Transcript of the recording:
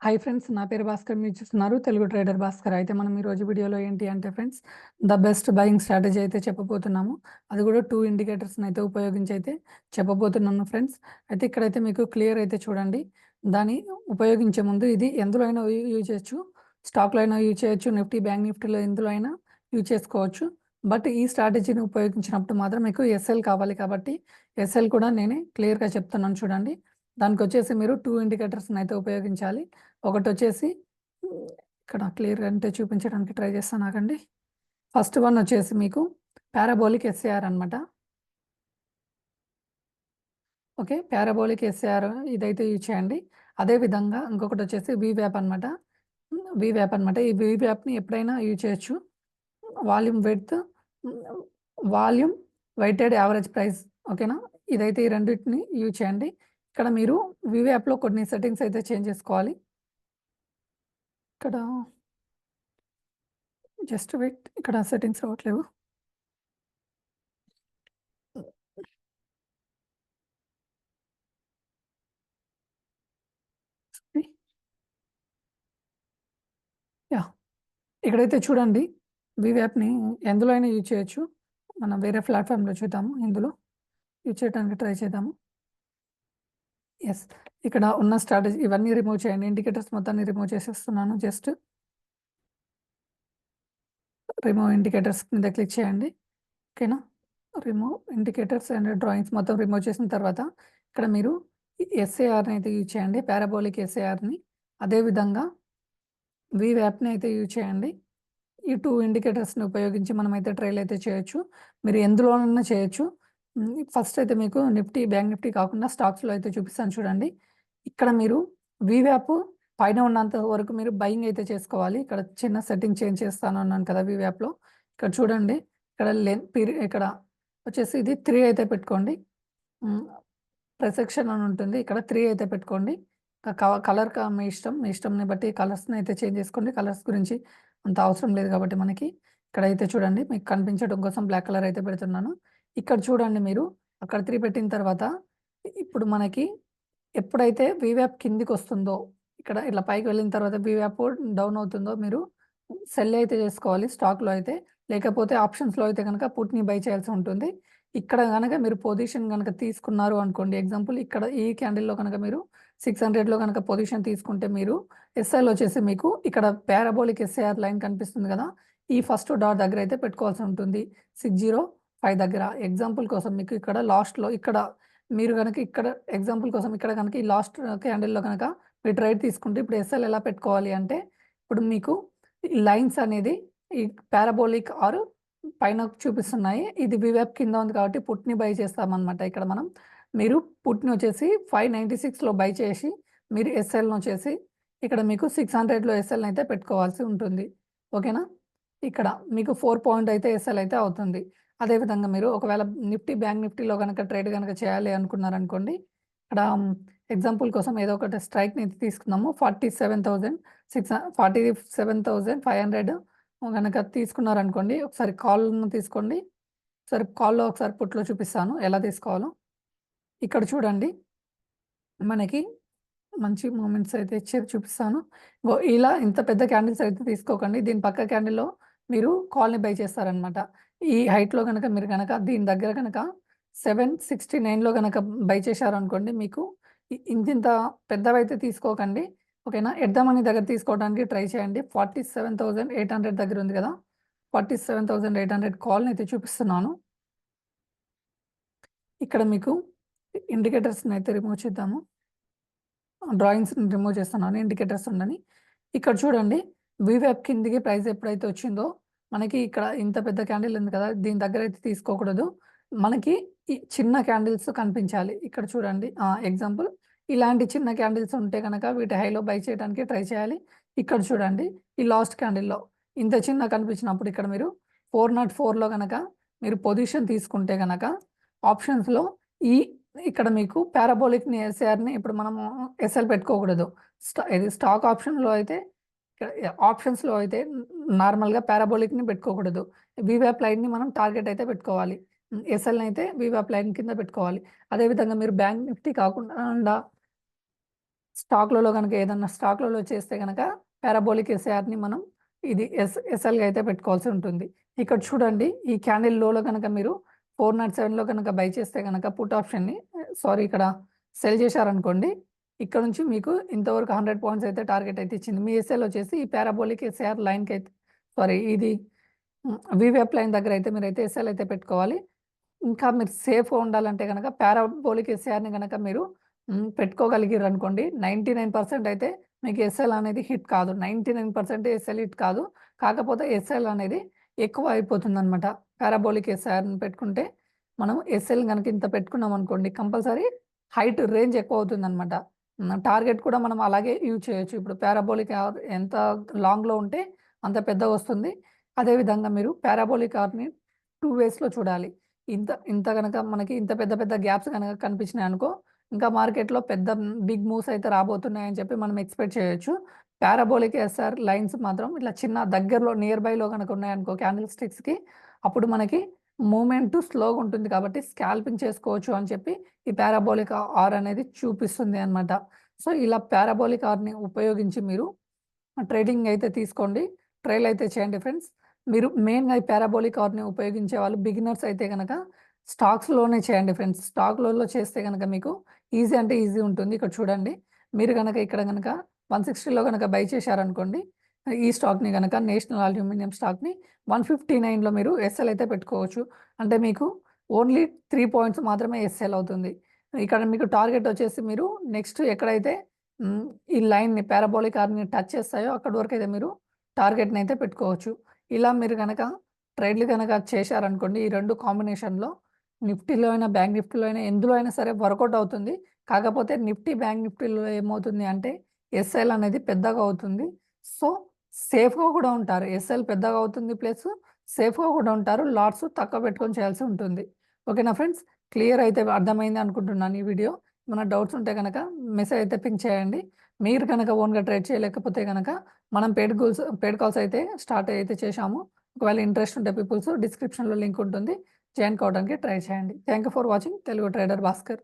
Hi friends, నా పేరు భాస్కర్. మీరు చూస్తున్నారు తెలుగు ట్రేడర్ భాస్కర్. అయితే మనం ఈరోజు వీడియోలో ఏంటి అంటే friends, the best buying strategy అయితే చెప్పబోతున్నాము. అది కూడా 2 ఇండికేటర్స్ని అయితే ఉపయోగించి అయితే చెప్పబోతున్నాను ఫ్రెండ్స్. అయితే ఇక్కడైతే మీకు క్లియర్ అయితే చూడండి. దాన్ని ఉపయోగించే ముందు ఇది ఎందులో అయినా యూజ్ చేయొచ్చు. స్టాక్లో అయినా యూజ్ చేయొచ్చు, నిఫ్టీ, బ్యాంక్ నిఫ్టీలో ఎందులో అయినా యూజ్ చేసుకోవచ్చు. బట్ ఈ స్ట్రాటజీని ఉపయోగించినప్పుడు మాత్రం మీకు ఎస్ఎల్ కావాలి కాబట్టి ఎస్ఎల్ కూడా నేనే క్లియర్గా చెప్తున్నాను చూడండి. దానికి వచ్చేసి మీరు 2 ఇండికేటర్స్ని అయితే ఉపయోగించాలి. ఒకటొచ్చేసి ఇక్కడ క్లియర్‌గా అంటే చూపించడానికి ట్రై చేస్తాను ఆగండి. ఫస్ట్ వన్ వచ్చేసి మీకు పారాబోలిక్ ఎస్ఏఆర్ అనమాట. ఓకే. పారాబోలిక్ ఎస్ఏఆర్ ఇదైతే యూజ్ చేయండి. అదేవిధంగా ఇంకొకటొచ్చేసి వీవ్యాప్ అనమాట. వీవ్యాప్ అనమాట. ఈ వీవ్యాప్‌ని ఎప్పుడైనా యూజ్ చేయొచ్చు. Volume width, volume weighted average price. ఓకేనా? ఇదైతే ఈ రెండిటిని యూజ్ చేయండి. ఇక్కడ మీరు వీవ్యాప్‌లో కొన్ని సెట్టింగ్స్ అయితే చేంజ్ చేసుకోవాలి. ఇక్కడ జస్ట్ వెయిట్, ఇక్కడ సెట్టింగ్స్ రావట్లేవు. యాహ్! ఇక్కడైతే చూడండి, వీవ్యాప్‌ని ఎందులో అయినా యూజ్ చేయొచ్చు. మనం వేరే ప్లాట్‌ఫామ్‌లో చూద్దాము. ఇందులో యూజ్ చేయడానికి ట్రై చేద్దాము. యెస్. ఇక్కడ ఉన్న స్ట్రాటజీ ఇవన్నీ రిమూవ్ చేయండి. ఇండికేటర్స్ మొత్తాన్ని రిమూవ్ చేసేస్తున్నాను. జస్ట్ రిమూవ్ ఇండికేటర్స్ మీద క్లిక్ చేయండి. ఓకేనా? రిమూవ్ ఇండికేటర్స్ అండ్ డ్రాయింగ్స్ మొత్తం రిమూవ్ చేసిన తర్వాత ఇక్కడ మీరు ఎస్ఏఆర్‌ని అయితే యూజ్ చేయండి. పారాబోలిక్ ఎస్ఏఆర్‌ని. అదేవిధంగా వీవ్యాప్‌ని అయితే యూజ్ చేయండి. ఈ 2 ఇండికేటర్స్‌ని ఉపయోగించి మనమైతే ట్రైల్ అయితే చేయొచ్చు. మీరు ఎందులోనైనా చేయొచ్చు. ఫస్ట్ అయితే మీకు నిఫ్టీ, బ్యాంక్ నిఫ్టీ కాకుండా స్టాక్స్‌లో అయితే చూపిస్తాను చూడండి. ఇక్కడ మీరు వీవ్యాప్ పైన ఉన్నంత వరకు మీరు బయింగ్ అయితే చేసుకోవాలి. ఇక్కడ చిన్న సెట్టింగ్ చేంజ్ చేస్తాను అన్నాను కదా వీవ్యాప్‌లో. ఇక్కడ చూడండి. ఇక్కడ ఇక్కడ వచ్చేసి ఇది 3 అయితే పెట్టుకోండి. హ్మ్. ప్రిసెక్షన్ అని ఉంటుంది. ఇక్కడ 3 అయితే పెట్టుకోండి. కలర్ మీ ఇష్టం. మీ ఇష్టంని బట్టి కలర్స్‌ని అయితే చేంజ్ చేసుకోండి. కలర్స్ గురించి అంత అవసరం లేదు కాబట్టి మనకి. ఇక్కడైతే చూడండి, మీకు కనిపించడం కోసం బ్లాక్ కలర్ అయితే పెడుతున్నాను. ఇక్కడ చూడండి మీరు అక్కడ 3 పెట్టిన తర్వాత ఇప్పుడు మనకి ఎప్పుడైతే వీవ్యాప్ కిందికొస్తుందో, ఇక్కడ ఇట్లా పైకి వెళ్ళిన తర్వాత వీవ్యాప్ డౌన్ అవుతుందో మీరు సెల్ అయితే చేసుకోవాలి స్టాక్‌లో అయితే. లేకపోతే ఆప్షన్స్‌లో అయితే గనక పుట్‌ని బై చేయాల్సి ఉంటుంది. ఇక్కడ గనక మీరు పొజిషన్ గనక తీసుకున్నారు అనుకోండి. ఎగ్జాంపుల్ ఇక్కడ ఈ క్యాండిల్‌లో కనుక మీరు 600లో గనక పొజిషన్ తీసుకుంటే మీరు ఎస్ఎల్ వచ్చేసి మీకు ఇక్కడ పారాబోలిక్ ఎస్ఏఆర్ లైన్ కనిపిస్తుంది కదా! ఈ ఫస్ట్ డాట్ దగ్గర అయితే పెట్టుకోవాల్సి ఉంటుంది. 605 దగ్గర. ఎగ్జాంపుల్ కోసం మీకు ఇక్కడ లాస్ట్‌లో ఇక్కడ మీరు గనక ఇక్కడ ఎగ్జాంపుల్ కోసం ఇక్కడ గనక ఈ లాస్ట్ క్యాండిల్‌లో గనక మీరు ట్రేడ్ తీసుకుంటే ఇప్పుడు ఎస్ఎల్ ఎలా పెట్టుకోవాలి అంటే, ఇప్పుడు మీకు ఈ లైన్స్ అనేది ఈ పారాబోలిక్ ఆర్ పైన చూపిస్తున్నాయి. ఇది వీవ్యాప్ కింద ఉంది కాబట్టి పుట్‌ని బై చేస్తామనమాట ఇక్కడ మనం. మీరు పుట్‌ని వచ్చేసి 596లో బై చేసి మీరు ఎస్ఎల్‌ని వచ్చేసి ఇక్కడ మీకు 600లో ఎస్ఎల్‌ని అయితే పెట్టుకోవాల్సి ఉంటుంది. ఓకేనా? ఇక్కడ మీకు 4 పాయింట్ అయితే ఎస్ఎల్ అయితే అవుతుంది. అదేవిధంగా మీరు ఒకవేళ నిఫ్టీ, బ్యాంక్ నిఫ్టీలో గనక ట్రేడ్ గనక చేయాలి అనుకున్నారనుకోండి. ఇక్కడ ఎగ్జాంపుల్ కోసం ఏదో ఒకటి స్ట్రైక్‌ని తీసుకుందాము. 47,500 గనక తీసుకున్నారనుకోండి. ఒకసారి కాల్‌ను తీసుకోండి. ఒకసారి కాల్‌లో ఒకసారి పుట్‌లో చూపిస్తాను ఎలా తీసుకోవాలో. ఇక్కడ చూడండి. మనకి మంచి మూమెంట్స్ అయితే ఇచ్చేది చూపిస్తాను. ఇలా ఇంత పెద్ద క్యాండిల్స్ అయితే తీసుకోకండి. దీని పక్క క్యాండిల్‌లో మీరు కాల్‌ని బై చేస్తారనమాట. ఈ హైట్‌లో గనక మీరు గనక దీని దగ్గర గనక 769లో గనక బై చేశారనుకోండి మీకు ఇంతింత పెద్దవైతే తీసుకోకండి. ఓకేనా? ఎట్ ద మనీ దగ్గర తీసుకోవడానికి ట్రై చేయండి. 47,800 దగ్గర ఉంది కదా! 47,800 కాల్‌ని అయితే చూపిస్తున్నాను. ఇక్కడ మీకు ఇండికేటర్స్‌ని అయితే రిమూవ్ చేద్దాము. డ్రాయింగ్స్‌ని రిమూవ్ చేస్తున్నాను. ఇండికేటర్స్ ఉండని. ఇక్కడ చూడండి, వీవ్యాప్ కిందికి ప్రైస్ ఎప్పుడైతే వచ్చిందో, మనకి ఇక్కడ ఇంత పెద్ద క్యాండిల్ ఉంది కదా! దీని దగ్గర అయితే తీసుకోకూడదు. మనకి ఈ చిన్న క్యాండిల్స్ కనిపించాలి. ఇక్కడ చూడండి. ఎగ్జాంపుల్ ఇలాంటి చిన్న క్యాండిల్స్ ఉంటే గనక వీటి హైలో బై చేయడానికి ట్రై చేయాలి. ఇక్కడ చూడండి, ఈ లాస్ట్ క్యాండిల్‌లో ఇంత చిన్న కనిపించినప్పుడు ఇక్కడ మీరు 404లో గనక మీరు పొజిషన్ తీసుకుంటే గనక ఆప్షన్స్‌లో ఈ ఇక్కడ మీకు పారాబోలిక్‌ని ఎస్ఆర్‌ని ఇప్పుడు మనము ఎస్ఎల్ పెట్టుకోకూడదు. ఇది స్టాక్ ఆప్షన్‌లో అయితే ఇక్కడ ఆప్షన్స్‌లో అయితే నార్మల్‌గా పారాబోలిక్‌ని పెట్టుకోకూడదు. వీవ్యాప్ లైన్‌ని మనం టార్గెట్ అయితే పెట్టుకోవాలి. ఎస్ఎల్‌ని అయితే వీవ్యాప్ లైన్ కింద పెట్టుకోవాలి. అదేవిధంగా మీరు బ్యాంక్ నిఫ్టీ కాకుండా స్టాక్‌లలో గనక ఏదన్నా స్టాక్‌లలో చేస్తే గనక పారాబోలిక్ ఎస్ఏఆర్‌ని మనం ఇది ఎస్ఎల్‌గా అయితే పెట్టుకోవాల్సి ఉంటుంది. ఇక్కడ చూడండి ఈ క్యాండిల్ లోలో గనక మీరు 407లో గనక బై చేస్తే గనక పుట్ ఆప్షన్‌ని ఇక్కడ సెల్ చేశారనుకోండి. ఇక్కడ నుంచి మీకు ఇంతవరకు 100 పాయింట్స్ అయితే టార్గెట్ అయితే ఇచ్చింది. మీ ఎస్ఎల్ వచ్చేసి ఈ పారాబోలిక్ ఎస్ఏఆర్ లైన్‌కైతే ఇది వీవ్యాప్ లైన్ దగ్గర అయితే మీరైతే ఎస్ఎల్ అయితే పెట్టుకోవాలి. ఇంకా మీరు సేఫ్‌గా ఉండాలంటే గనక పారాబోలిక్ ఎస్ఏఆర్‌ని గనక మీరు పెట్టుకోగలిగిర్రనుకోండి 99% అయితే మీకు ఎస్ఎల్ అనేది హిట్ కాదు. 99% ఎస్ఎల్ హిట్ కాదు. కాకపోతే ఎస్ఎల్ అనేది ఎక్కువ అయిపోతుందనమాట. పారాబోలిక్ ఎస్ఏఆర్‌ని పెట్టుకుంటే మనం ఎస్ఎల్ గనక ఇంత పెట్టుకున్నామనుకోండి కంపల్సరీ హైట్ రేంజ్ ఎక్కువ అవుతుందనమాట. టార్గెట్ కూడా మనం అలాగే యూజ్ చేయొచ్చు. ఇప్పుడు పారాబోలిక్ ఆర్ ఎంత లాంగ్‌లో ఉంటే అంత పెద్దగొస్తుంది. అదేవిధంగా మీరు పారాబోలిక్ ఆర్‌ని 2 వేస్‌లో చూడాలి. ఇంత గనక మనకి ఇంత పెద్ద పెద్ద గ్యాప్స్ గనక కనిపించినాయనుకో, ఇంకా మార్కెట్‌లో పెద్ద బిగ్ మూవ్స్ అయితే రాబోతున్నాయని చెప్పి మనం ఎక్స్‌పెక్ట్ చేయొచ్చు. పారాబోలిక్ ఎస్ఆర్ లైన్స్ మాత్రం ఇట్లా చిన్న దగ్గరలో నియర్ బైలో గనక ఉన్నాయనుకో క్యాండిల్ స్టిక్స్‌కి అప్పుడు మనకి మూవ్‌మెంట్ స్లోగా ఉంటుంది కాబట్టి స్కాల్పింగ్ చేసుకోవచ్చు అని చెప్పి ఈ పారాబోలిక్ ఆర్ అనేది చూపిస్తుంది అన్నమాట. సో, ఇలా పారాబోలిక్ ఆర్‌ని ఉపయోగించి మీరు ట్రేడింగ్ అయితే తీసుకోండి. ట్రైల్ అయితే చేయండి ఫ్రెండ్స్. మీరు మెయిన్‌గా ఈ పారాబోలిక్ ఆర్‌ని ఉపయోగించే వాళ్ళు బిగినర్స్ అయితే గనక స్టాక్స్‌లోనే చేయండి ఫ్రెండ్స్. స్టాక్‌లలో చేస్తే గనక మీకు ఈజీ అంటే ఈజీ ఉంటుంది. ఇక్కడ చూడండి. మీరు గనక ఇక్కడ గనక 160లో గనక బై చేశారనుకోండి. ఈ స్టాక్‌ని గనక నేషనల్ అల్యూమినియం స్టాక్‌ని 159లో మీరు ఎస్ఎల్ అయితే పెట్టుకోవచ్చు. అంటే మీకు ఓన్లీ 3 పాయింట్స్ మాత్రమే ఎస్ఎల్ అవుతుంది. ఇక్కడ మీకు టార్గెట్ వచ్చేసి మీరు నెక్స్ట్ ఎక్కడైతే హ్మ్. ఈ లైన్‌ని పారాబోలిక్ ఆర్మ్‌ని టచ్ చేస్తాయో అక్కడి వరకైతే మీరు టార్గెట్‌నైతే పెట్టుకోవచ్చు. ఇలా మీరు గనక ట్రేడ్‌లు గనక చేశారనుకోండి ఈ 2 కాంబినేషన్‌లో నిఫ్టీలో అయినా, బ్యాంక్ నిఫ్టీలో అయినా ఎందులో అయినా సరే వర్కౌట్ అవుతుంది. కాకపోతే నిఫ్టీ, బ్యాంక్ నిఫ్టీలో ఏమవుతుంది అంటే ఎస్ఎల్ అనేది పెద్దగా అవుతుంది. సో, సేఫ్‌గా కూడా ఉంటారు. ఎస్ఎల్ పెద్దగా అవుతుంది ప్లస్ సేఫ్‌గా కూడా ఉంటారు. లాట్స్ తక్కువ పెట్టుకొని చేయాల్సి ఉంటుంది. ఓకేనా ఫ్రెండ్స్? క్లియర్ అయితే అర్థమైంది అనుకుంటున్నాను ఈ వీడియో. ఏమైనా డౌట్స్ ఉంటే గనక మెసేజ్ అయితే పింగ్ చేయండి. మీరు గనక ఓన్‌గా ట్రేడ్ చేయలేకపోతే గనక మనం పెయిడ్ కాల్స్ అయితే స్టార్ట్ అయితే చేశాము. ఒకవేళ ఇంట్రెస్ట్ ఉంటే పీపుల్స్ డిస్క్రిప్షన్‌లో లింక్ ఉంటుంది. జాయిన్ కావడానికి ట్రై చేయండి. Thank you for watching Telugu trader Bhaskar.